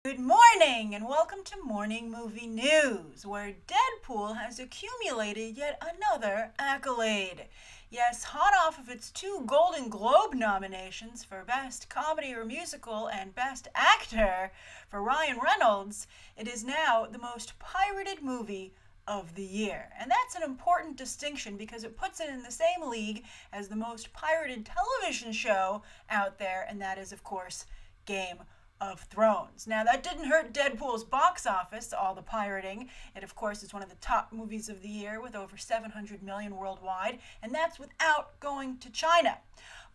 Good morning and welcome to Morning Movie News, where Deadpool has accumulated yet another accolade. Yes, hot off of its 2 Golden Globe nominations for Best Comedy or Musical and Best Actor for Ryan Reynolds, it is now the most pirated movie of the year. And that's an important distinction because it puts it in the same league as the most pirated television show out there, and that is, of course, Game of Thrones. Now, that didn't hurt Deadpool's box office, all the pirating. It, of course, is one of the top movies of the year with over 700 million worldwide, and that's without going to China.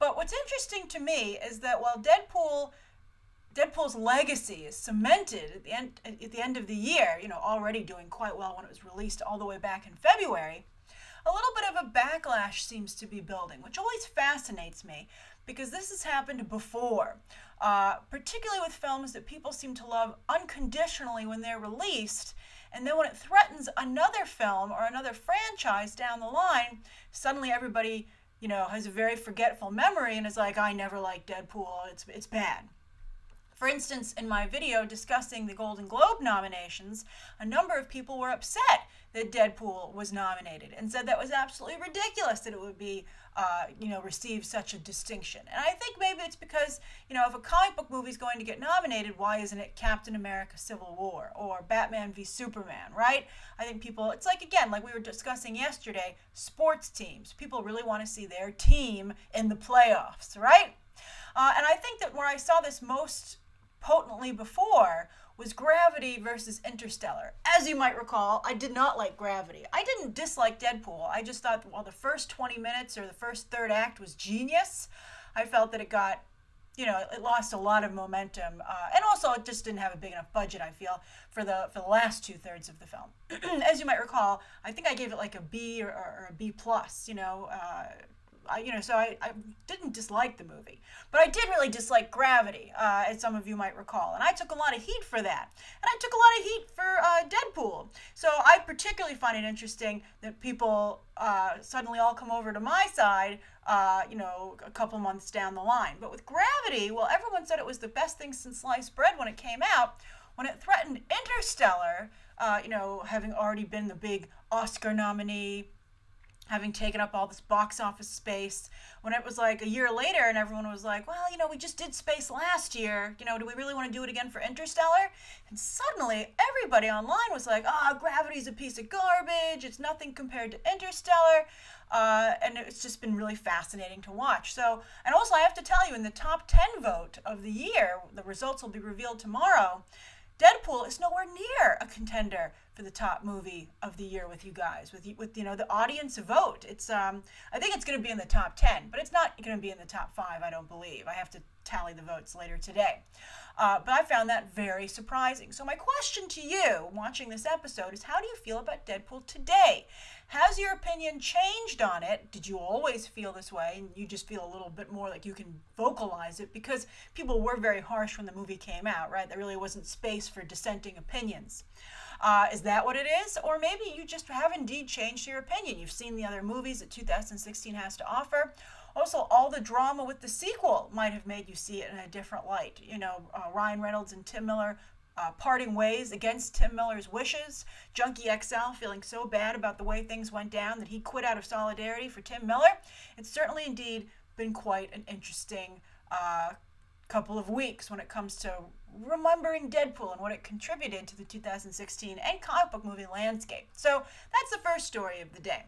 But what's interesting to me is that while Deadpool's legacy is cemented at the end of the year, already doing quite well when it was released all the way back in February, a little bit of a backlash seems to be building, which always fascinates me because this has happened before, particularly with films that people seem to love unconditionally when they're released, and then when it threatens another film or another franchise down the line, suddenly everybody, has a very forgetful memory and is like, I never liked Deadpool, it's bad. For instance, in my video discussing the Golden Globe nominations, a number of people were upset that Deadpool was nominated and said that was absolutely ridiculous that it would be, receive such a distinction. And I think maybe it's because, if a comic book movie is going to get nominated, why isn't it Captain America Civil War or Batman v Superman, right? I think people, it's like, again, like we were discussing yesterday, sports teams. People really want to see their team in the playoffs, right? And I think that where I saw this most potently before was Gravity versus Interstellar. As you might recall, I did not like Gravity. I didn't dislike Deadpool. I just thought while the first 20 minutes or the first third act was genius, I felt that it got, it lost a lot of momentum. And also it just didn't have a big enough budget, I feel, for the last 2/3 of the film. As you might recall, I think I gave it like a B or a B plus, so I didn't dislike the movie. But I did really dislike Gravity, as some of you might recall. And I took a lot of heat for that. And I took a lot of heat for Deadpool. So I particularly find it interesting that people suddenly all come over to my side, a couple months down the line. But with Gravity, well, everyone said it was the best thing since sliced bread when it came out. When it threatened Interstellar, having already been the big Oscar nominee, having taken up all this box office space, when it was like a year later and everyone was like, well, we just did space last year, do we really want to do it again for Interstellar? And suddenly everybody online was like, Gravity's a piece of garbage, it's nothing compared to Interstellar, and it's just been really fascinating to watch. So, and also I have to tell you, in the top 10 vote of the year, the results will be revealed tomorrow, Deadpool is nowhere near a contender for the top movie of the year with you guys, with the audience vote. It's I think it's going to be in the top 10, but it's not going to be in the top 5, I don't believe. I have to tally the votes later today. But I found that very surprising. So my question to you watching this episode is, how do you feel about Deadpool today? Has your opinion changed on it? Did you always feel this way and you just feel a little bit more like you can vocalize it? Because people were very harsh when the movie came out, right? There really wasn't space for dissenting opinions. Is that what it is? Or maybe you just have indeed changed your opinion. You've seen the other movies that 2016 has to offer. Also, all the drama with the sequel might have made you see it in a different light. Ryan Reynolds and Tim Miller parting ways against Tim Miller's wishes. Junkie XL feeling so bad about the way things went down that he quit out of solidarity for Tim Miller. It's certainly indeed been quite an interesting couple of weeks when it comes to remembering Deadpool and what it contributed to the 2016 and comic book movie landscape. So that's the first story of the day.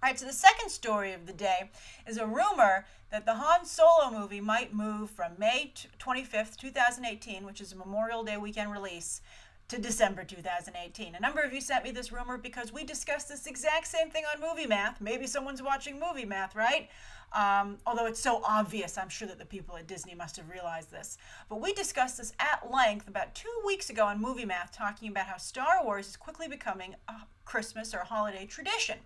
All right, so the second story of the day is a rumor that the Han Solo movie might move from May 25th, 2018, which is a Memorial Day weekend release, to December 2018. A number of you sent me this rumor because we discussed this exact same thing on Movie Math. Maybe someone's watching Movie Math, right? Although it's so obvious, I'm sure that the people at Disney must have realized this. But we discussed this at length about 2 weeks ago on Movie Math, talking about how Star Wars is quickly becoming a Christmas or holiday tradition.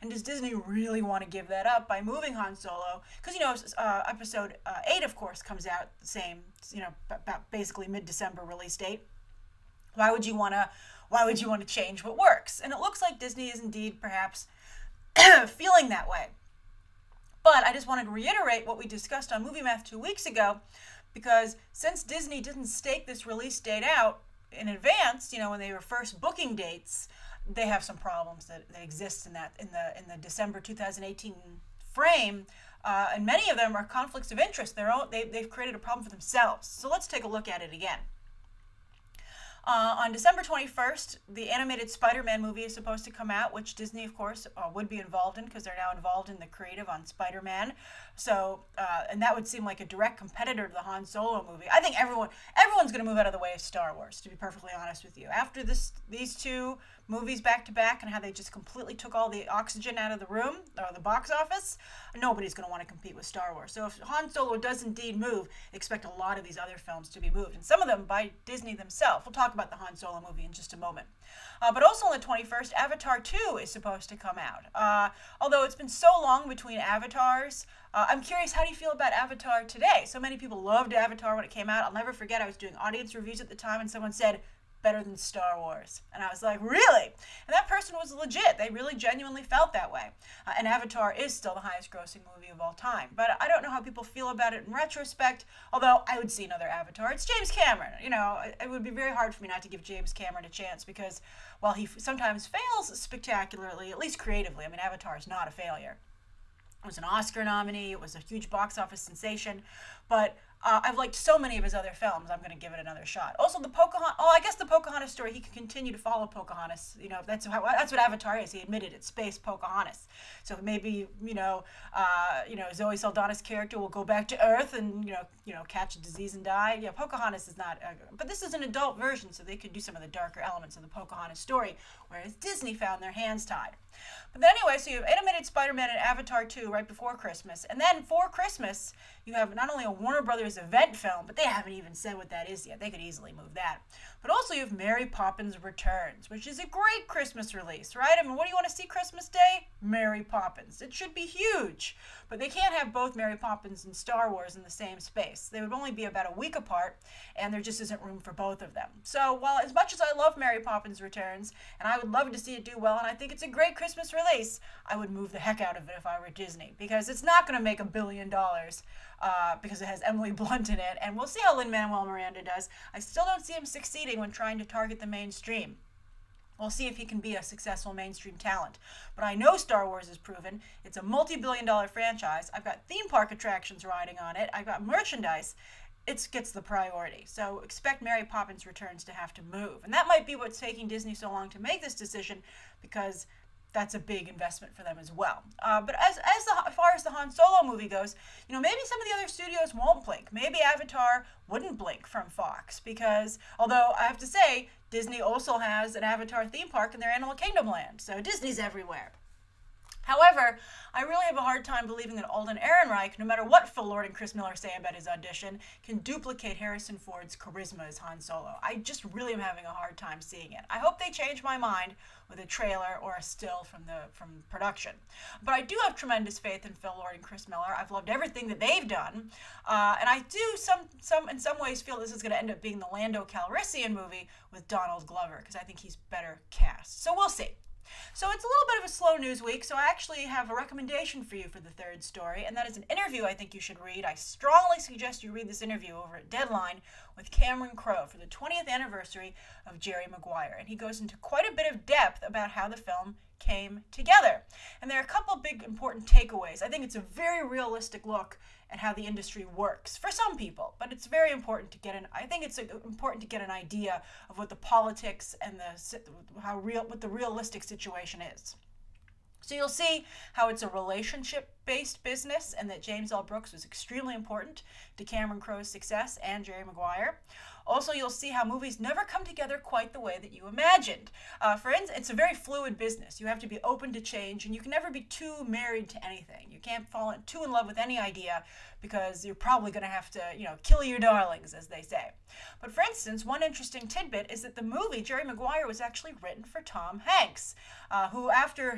And does Disney really want to give that up by moving Han Solo? Because, episode 8, of course, comes out the same, about basically mid-December release date. Why would you want to change what works? And it looks like Disney is indeed perhaps feeling that way. But I just wanted to reiterate what we discussed on Movie Math 2 weeks ago, because since Disney didn't stake this release date out in advance, when they were first booking dates, they have some problems that exist in the December 2018 frame, and many of them are conflicts of interest. They've created a problem for themselves. So let's take a look at it again. On December 21st, the animated Spider-Man movie is supposed to come out, which Disney, of course, would be involved in because they're now involved in the creative on Spider-Man. So, and that would seem like a direct competitor to the Han Solo movie. I think everyone's going to move out of the way of Star Wars, to be perfectly honest with you. After these two movies back to back and how they just completely took all the oxygen out of the room or the box office, nobody's going to want to compete with Star Wars. So if Han Solo does indeed move, expect a lot of these other films to be moved, and some of them by Disney themselves. We'll talk about the Han Solo movie in just a moment. But also on the 21st, Avatar 2 is supposed to come out. Although it's been so long between Avatars, I'm curious, how do you feel about Avatar today? So many people loved Avatar when it came out. I'll never forget, I was doing audience reviews at the time and someone said, better than Star Wars. And I was like, really? And that person was legit. They really genuinely felt that way. And Avatar is still the highest grossing movie of all time. But I don't know how people feel about it in retrospect, although I would see another Avatar. It's James Cameron. It would be very hard for me not to give James Cameron a chance because while he sometimes fails spectacularly, at least creatively, Avatar is not a failure. It was an Oscar nominee. It was a huge box office sensation. But I've liked so many of his other films, I'm going to give it another shot. Also, the Pocahontas story, he can continue to follow Pocahontas. That's what Avatar is. He admitted it's space Pocahontas. So maybe, Zoe Saldana's character will go back to Earth and, catch a disease and die. Yeah, Pocahontas is not, but this is an adult version, so they could do some of the darker elements of the Pocahontas story, whereas Disney found their hands tied. But then anyway, so you have animated Spider-Man and Avatar 2 right before Christmas. And then for Christmas, you have not only a Warner Brothers event film, but they haven't even said what that is yet. They could easily move that. But also you have Mary Poppins Returns, which is a great Christmas release, right? What do you want to see Christmas Day? Mary Poppins. It should be huge. But they can't have both Mary Poppins and Star Wars in the same space. They would only be about a week apart, and there just isn't room for both of them. So while as much as I love Mary Poppins Returns, and I would love to see it do well, and I think it's a great Christmas release, I would move the heck out of it if I were Disney, because it's not going to make $1 billion because it has Emily Blunt in it, and we'll see how Lin-Manuel Miranda does. I still don't see him succeeding when trying to target the mainstream. We'll see if he can be a successful mainstream talent. But I know Star Wars is proven. It's a multi-billion-dollar franchise. I've got theme park attractions riding on it. I've got merchandise. It gets the priority. So expect Mary Poppins Returns to have to move. And that might be what's taking Disney so long to make this decision, because that's a big investment for them as well. But as far as the Han Solo movie goes, maybe some of the other studios won't blink. Maybe Avatar wouldn't blink from Fox, because although I have to say, Disney also has an Avatar theme park in their Animal Kingdom land. So Disney's everywhere. However, I really have a hard time believing that Alden Ehrenreich, no matter what Phil Lord and Chris Miller say about his audition, can duplicate Harrison Ford's charisma as Han Solo. I just really am having a hard time seeing it. I hope they change my mind with a trailer or a still from production. But I do have tremendous faith in Phil Lord and Chris Miller. I've loved everything that they've done, and I do in some ways feel this is going to end up being the Lando Calrissian movie with Donald Glover, because I think he's better cast. So we'll see. So it's a little bit of a slow news week, so I actually have a recommendation for you for the third story, and that is an interview I think you should read. I strongly suggest you read this interview over at Deadline with Cameron Crowe for the 20th anniversary of Jerry Maguire, and he goes into quite a bit of depth about how the film came together. And there are a couple big important takeaways. I think it's a very realistic look at how the industry works for some people, but it's very important to get important to get an idea of what the politics and what the realistic situation is. So you'll see how it's a relationship-based business, and that James L. Brooks was extremely important to Cameron Crowe's success and Jerry Maguire. Also, you'll see how movies never come together quite the way that you imagined. For instance, it's a very fluid business. You have to be open to change, and you can never be too married to anything. You can't fall too in love with any idea, because you're probably going to have to, kill your darlings, as they say. But for instance, one interesting tidbit is that the movie Jerry Maguire was actually written for Tom Hanks, who after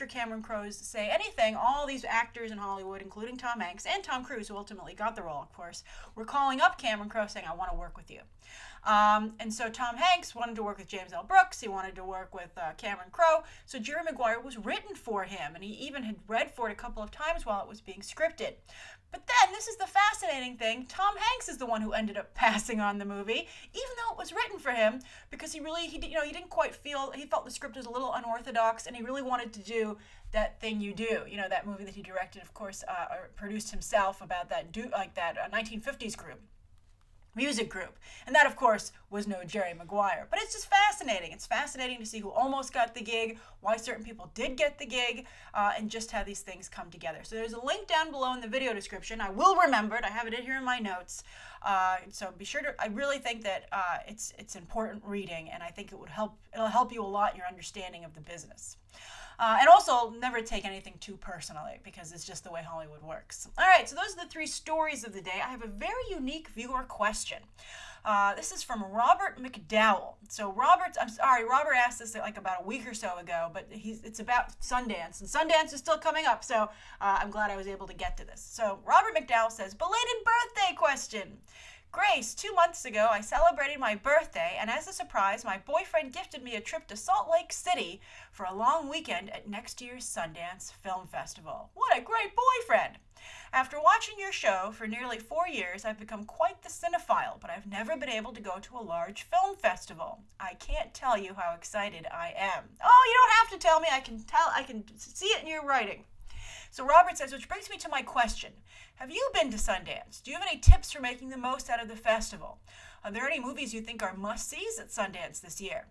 Cameron Crowe's Say Anything, all these actors in Hollywood, including Tom Hanks and Tom Cruise, who ultimately got the role, of course, were calling up Cameron Crowe saying, "I want to work work with you. And so Tom Hanks wanted to work with James L. Brooks. He wanted to work with Cameron Crowe. So Jerry Maguire was written for him, and he even had read for it a couple of times while it was being scripted. But then, this is the fascinating thing, Tom Hanks is the one who ended up passing on the movie, even though it was written for him, because he didn't quite feel, he felt the script was a little unorthodox, and he really wanted to do That Thing You Do, that movie that he directed, of course, or produced himself about that 1950s group. Music group. And that, of course, was no Jerry Maguire. But it's just fascinating. It's fascinating to see who almost got the gig, why certain people did get the gig, and just how these things come together. So there's a link down below in the video description. I will remember it. I have it in here in my notes. So be sure to, I really think that it's important reading, and I think it'll help you a lot in your understanding of the business. And also, never take anything too personally, because it's just the way Hollywood works. All right, so those are the 3 stories of the day. I have a very unique viewer question. This is from Robert McDowell. So Robert asked this like about a week or so ago, but it's about Sundance, and Sundance is still coming up, so I'm glad I was able to get to this. So Robert McDowell says, belated birthday question. Grace, 2 months ago, I celebrated my birthday, and as a surprise, my boyfriend gifted me a trip to Salt Lake City for a long weekend at next year's Sundance Film Festival. What a great boyfriend! After watching your show for nearly 4 years, I've become quite the cinephile, but I've never been able to go to a large film festival. I can't tell you how excited I am. Oh, you don't have to tell me. I can see it in your writing. So Robert says, which brings me to my question. Have you been to Sundance? Do you have any tips for making the most out of the festival? Are there any movies you think are must-sees at Sundance this year?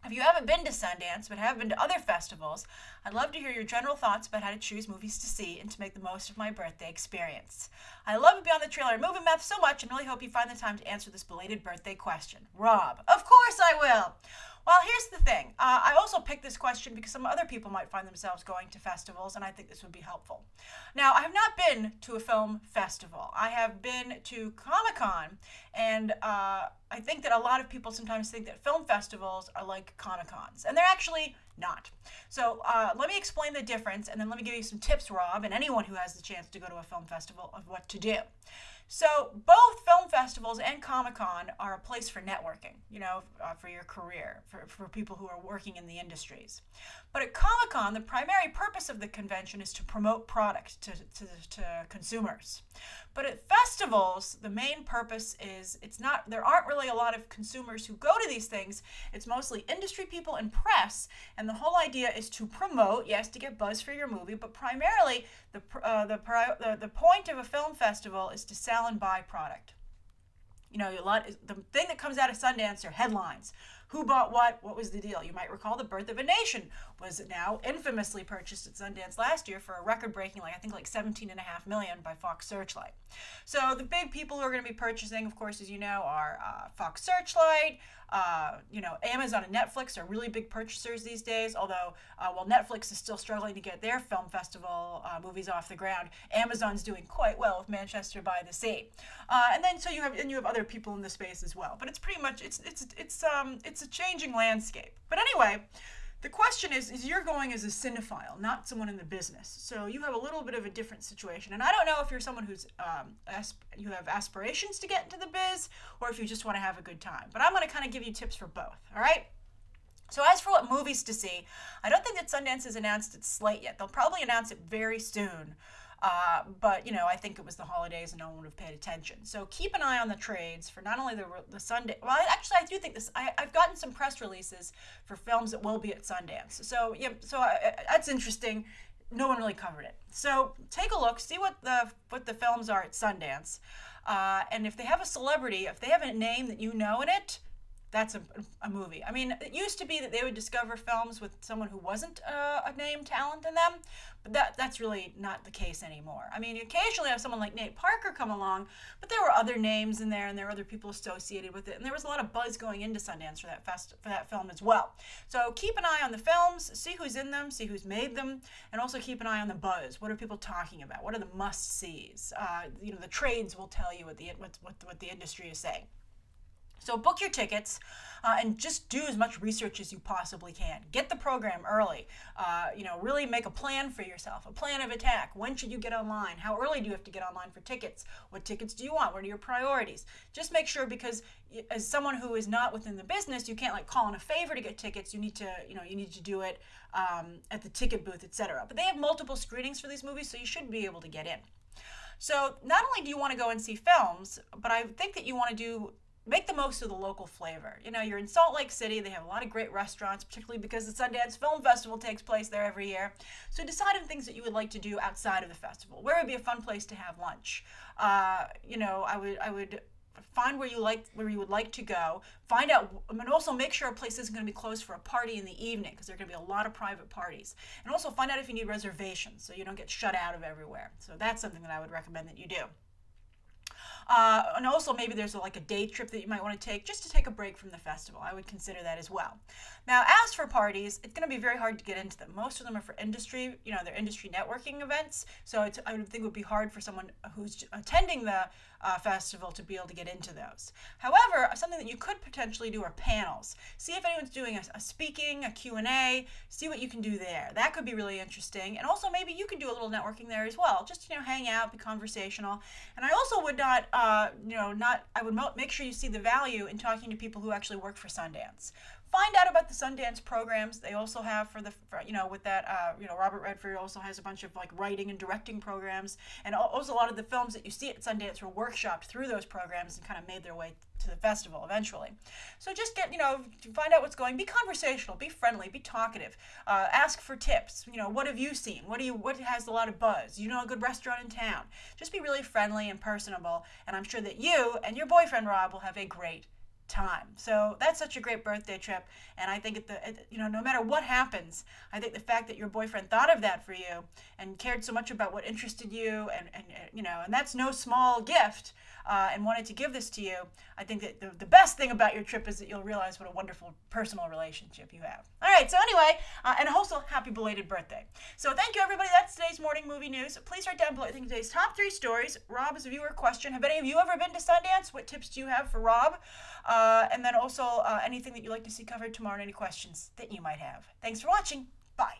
If you haven't been to Sundance but have been to other festivals, I'd love to hear your general thoughts about how to choose movies to see and to make the most of my birthday experience. I love Beyond the Trailer and Movie Math so much and really hope you find the time to answer this belated birthday question. Rob, of course I will! Well, here's the thing. I also picked this question because some other people might find themselves going to festivals, and I think this would be helpful. Now, I have not been to a film festival. I have been to Comic-Con, and I think that a lot of people sometimes think that film festivals are like Comic-Cons, and they're actually not. So let me explain the difference, and then let me give you some tips, Rob, and anyone who has the chance to go to a film festival of what to do. So both film festivals and Comic-Con are a place for networking, for your career, for people who are working in the industries. But at Comic-Con, the primary purpose of the convention is to promote product to consumers. But at festivals, the main purpose is there aren't really a lot of consumers who go to these things. It's mostly industry people and press, and the whole idea is to promote, yes, to get buzz for your movie, but primarily the point of a film festival is to sell and buy product. The thing that comes out of Sundance are headlines. Who bought what was the deal? You might recall The Birth of a Nation was now infamously purchased at Sundance last year for a record-breaking, I think $17.5 million by Fox Searchlight. So the big people who are going to be purchasing, of course, as you know, are Fox Searchlight, Amazon and Netflix are really big purchasers these days, although while Netflix is still struggling to get their film festival movies off the ground, Amazon's doing quite well with Manchester by the Sea. And then you have other people in the space as well. But it's pretty much it's a changing landscape. But anyway, the question is you're going as a cinephile, not someone in the business. So you have a little bit of a different situation. And I don't know if you're someone who's you have aspirations to get into the biz, or if you just want to have a good time. But I'm going to kind of give you tips for both, all right? So as for what movies to see, I don't think that Sundance has announced its slate yet. They'll probably announce it very soon. But, I think it was the holidays and no one would have paid attention. So keep an eye on the trades for not only the Sunday. Well, actually, I do think this. I've gotten some press releases for films that will be at Sundance. So, yeah, that's interesting. No one really covered it. So take a look, see what the films are at Sundance. And if they have a celebrity, if they have a name that you know in it, that's a movie. I mean, it used to be that they would discover films with someone who wasn't a named talent in them, but that's really not the case anymore. I mean, you occasionally have someone like Nate Parker come along, but there were other names in there, and there were other people associated with it, and there was a lot of buzz going into Sundance for that film as well. So keep an eye on the films, see who's in them, see who's made them, and also keep an eye on the buzz. What are people talking about? What are the must-sees? The trades will tell you what the industry is saying. So book your tickets and just do as much research as you possibly can. Get the program early. Really make a plan for yourself, a plan of attack. When should you get online? How early do you have to get online for tickets? What tickets do you want? What are your priorities? Just make sure, because as someone who is not within the business, you can't like call in a favor to get tickets. You need to do it at the ticket booth, etc. But they have multiple screenings for these movies, so you should be able to get in. So not only do you want to go and see films, but I think that you want to make the most of the local flavor. You're in Salt Lake City. They have a lot of great restaurants, particularly because the Sundance Film Festival takes place there every year. So decide on things that you would like to do outside of the festival. Where would be a fun place to have lunch? I would find where you would like to go. Find out, and also make sure a place isn't going to be closed for a party in the evening, because there are going to be a lot of private parties. And also find out if you need reservations so you don't get shut out of everywhere. So that's something that I would recommend that you do. And also maybe there's a day trip that you might want to take just to take a break from the festival. I would consider that as well. Now, as for parties, it's going to be very hard to get into them. Most of them are for industry, they're industry networking events. So I would think it would be hard for someone who's attending the festival to be able to get into those. However, something that you could potentially do are panels. See if anyone's doing a speaking, a Q&A, see what you can do there. That could be really interesting. And also maybe you can do a little networking there as well. Just, hang out, be conversational. And I also would I would make sure you see the value in talking to people who actually work for Sundance. Find out about the Sundance programs they also have Robert Redford also has a bunch of writing and directing programs, and also a lot of the films that you see at Sundance were workshopped through those programs and kind of made their way to the festival eventually. So just find out what's going. Be conversational, be friendly, be talkative. Ask for tips. What have you seen? What has a lot of buzz? A good restaurant in town? Just be really friendly and personable, and I'm sure that you and your boyfriend Rob will have a great time. So that's such a great birthday trip, and I think no matter what happens, I think the fact that your boyfriend thought of that for you and cared so much about what interested you, and that's no small gift, and wanted to give this to you, I think that the best thing about your trip is that you'll realize what a wonderful personal relationship you have. All right, so anyway, and also happy belated birthday. So thank you, everybody. That's today's morning movie news. Please write down below, I think, today's top 3 stories. Rob, as a viewer question, have any of you ever been to Sundance? What tips do you have for Rob? And then also anything that you'd like to see covered tomorrow and any questions that you might have. Thanks for watching. Bye.